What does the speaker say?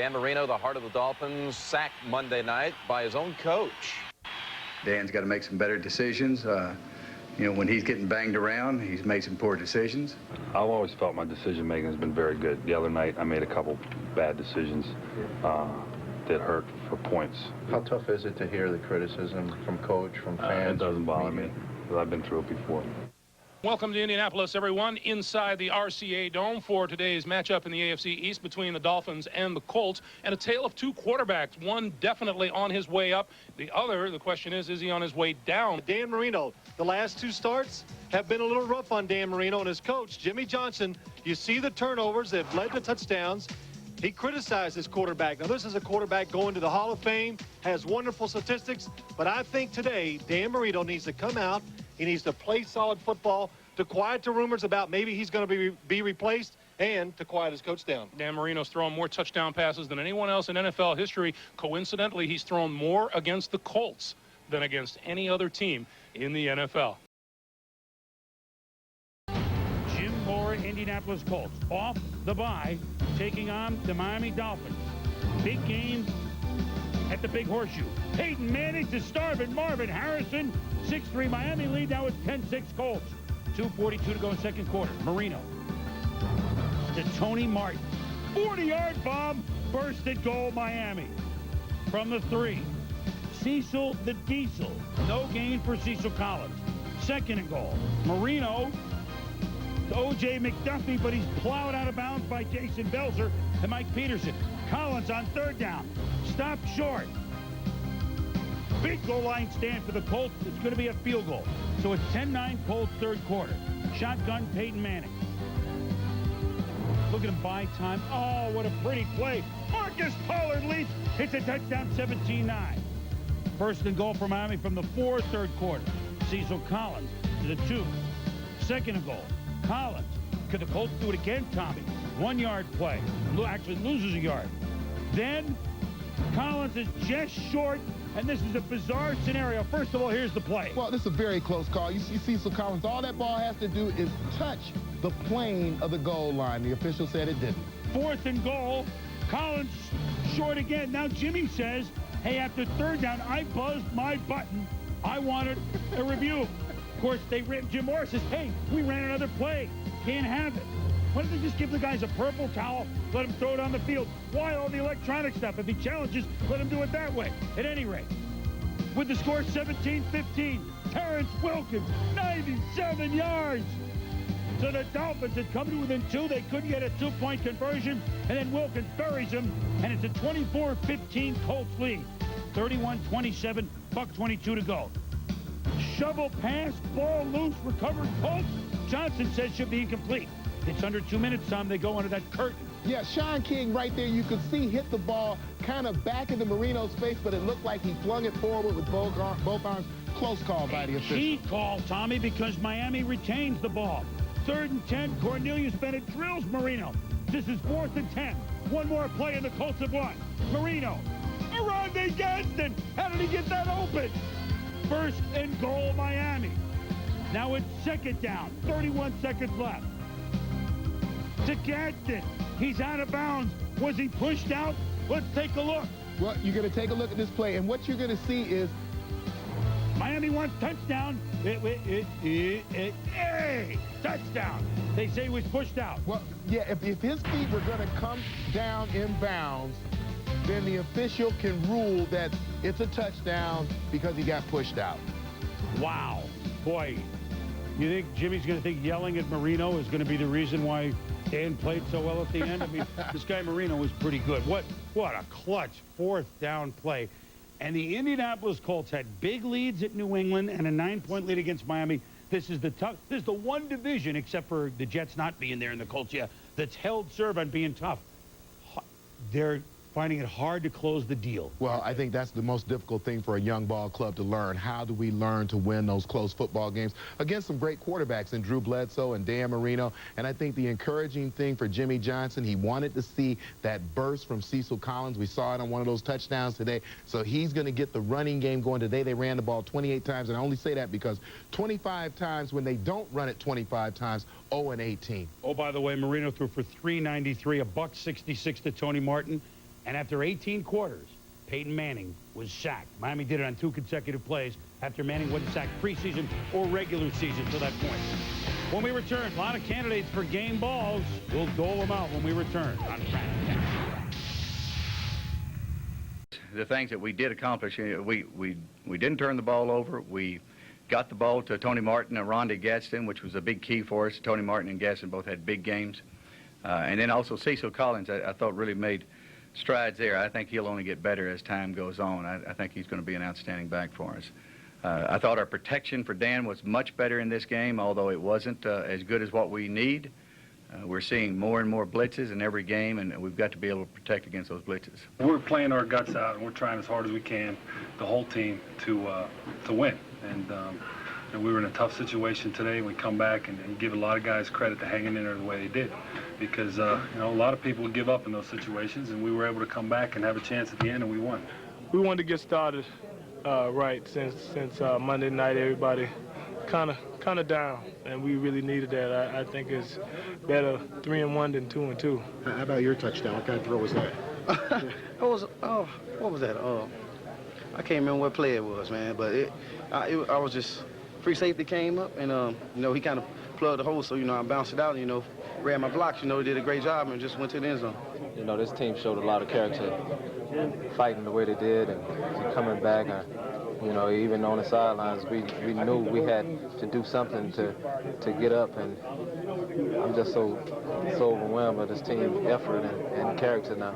Dan Marino, the heart of the Dolphins, sacked Monday night by his own coach. Dan's got to make some better decisions. You know, when he's getting banged around, he's made some poor decisions. I've always felt my decision-making has been very good. The other night, I made a couple bad decisions that hurt for points. How tough is it to hear the criticism from coach, from fans? It doesn't bother me, because I've been through it before. Welcome to Indianapolis, everyone, inside the RCA Dome for today's matchup in the AFC East between the Dolphins and the Colts, and a tale of two quarterbacks, one definitely on his way up. The other, the question is he on his way down? Dan Marino, the last two starts have been a little rough on Dan Marino and his coach, Jimmy Johnson. You see the turnovers that have led to touchdowns. He criticized his quarterback. Now, this is a quarterback going to the Hall of Fame, has wonderful statistics, but I think today Dan Marino needs to come out. He needs to play solid football to quiet the rumors about maybe he's going to be replaced and to quiet his coach down. Dan Marino's thrown more touchdown passes than anyone else in NFL history. Coincidentally, he's thrown more against the Colts than against any other team in the NFL. Jim Moore, Indianapolis Colts, off the bye, taking on the Miami Dolphins. Big game at the Big Horseshoe. Peyton Manning to Starvin Marvin Harrison. 6-3 Miami lead. Now it's 10-6 Colts. 2:42 to go in second quarter. Marino to Tony Martin. 40-yard bomb. First and goal Miami. From the 3. Cecil the Diesel. No gain for Cecil Collins. Second and goal. Marino to O.J. McDuffie, but he's plowed out of bounds by Jason Belzer and Mike Peterson. Collins on third down. Stopped short. Big goal line stand for the Colts. It's going to be a field goal. So it's 10-9 Colts third quarter. Shotgun Peyton Manning. Look at him buy time. Oh, what a pretty play. Marcus Pollard leaps. It's a touchdown, 17-9. First and goal for Miami from the 4 third quarter. Cecil Collins to the 2. Second and goal. Collins. Could the Colts do it again, Tommy? 1-yard play. Actually loses a yard. Then Collins is just short, and this is a bizarre scenario. First of all, here's the play. Well, this is a very close call. You see Cecil Collins, all that ball has to do is touch the plane of the goal line. The official said it didn't. 4th and goal. Collins short again. Now Jimmy says, hey, after third down, I buzzed my button. I wanted a review. Of course, Jim Morris says, hey, we ran another play. Can't have it. Why don't they just give the guys a purple towel, let him throw it on the field? Why all the electronic stuff? If he challenges, let him do it that way. At any rate, with the score 17-15, Terrence Wilkins, 97 yards. So the Dolphins had come to within 2. They couldn't get a 2-point conversion, and then Wilkins buries him, and it's a 24-15 Colts lead. 31-27, $1:22 to go. Shovel pass, ball loose, recovered Colts. Johnson says should be incomplete. It's under 2 minutes, Tom. They go under that curtain. Yeah, Sean King right there, you could see hit the ball kind of back into Marino's face, but it looked like he flung it forward with both arms. Close call by the official. Key call, Tommy, because Miami retains the ball. 3rd and 10, Cornelius Bennett drills Marino. This is 4th and 10. One more play and the Colts have won. Marino, Aronde Gaston. How did he get that open? First and goal, Miami. Now it's second down, 31 seconds left. To Gaston. He's out of bounds. Was he pushed out? Let's take a look. Well, you're going to take a look at this play, and what you're going to see is Miami wants touchdown. Hey, touchdown. They say he was pushed out. Well, yeah, if his feet were going to come down in bounds, then the official can rule that it's a touchdown because he got pushed out. Wow. Boy, you think Jimmy's going to think yelling at Marino is going to be the reason why Dan played so well at the end? I mean, this guy Marino was pretty good. What a clutch 4th down play. And the Indianapolis Colts had big leads at New England and a 9-point lead against Miami. This is the one division, except for the Jets not being there and the Colts, yeah, that's held serve on being tough. They're finding it hard to close the deal. Well, I think that's the most difficult thing for a young ball club to learn. How do we learn to win those close football games against some great quarterbacks in Drew Bledsoe and Dan Marino? And I think the encouraging thing for Jimmy Johnson, he wanted to see that burst from Cecil Collins. We saw it on one of those touchdowns today. So he's going to get the running game going today. They ran the ball 28 times, and I only say that because 25 times when they don't run it 25 times, 0-18. Oh, by the way, Marino threw for 393, $166 to Tony Martin. And after 18 quarters, Peyton Manning was sacked. Miami did it on 2 consecutive plays after Manning wasn't sacked preseason or regular season to that point. When we return, a lot of candidates for game balls. We'll dole them out when we return on Primtime. The things that we did accomplish, we didn't turn the ball over. We got the ball to Tony Martin and Rondé Gadsden, which was a big key for us. Tony Martin and Gadsden both had big games. And then also Cecil Collins, I thought really made strides there. I think he'll only get better as time goes on. I think he's going to be an outstanding back for us. I thought our protection for Dan was much better in this game, although it wasn't as good as what we need. We're seeing more and more blitzes in every game, and we've got to be able to protect against those blitzes. We're playing our guts out, and we're trying as hard as we can, the whole team, to win. And we were in a tough situation today. We come back and give a lot of guys credit to hanging in there the way they did, because a lot of people would give up in those situations, and we were able to come back and have a chance at the end, and we won. We wanted to get started right since Monday night. Everybody kind of down, and we really needed that. I think it's better 3-1 than 2-2. How about your touchdown? What kind of throw was that? What was that? I can't remember what play it was, man. But I was just free safety came up, and he kind of plugged the hole. So I bounced it out, and ran my blocks. Did a great job and just went to the end zone. This team showed a lot of character, fighting the way they did and coming back. Even on the sidelines, we knew we had to do something to get up, and I'm just so overwhelmed by this team effort and character now.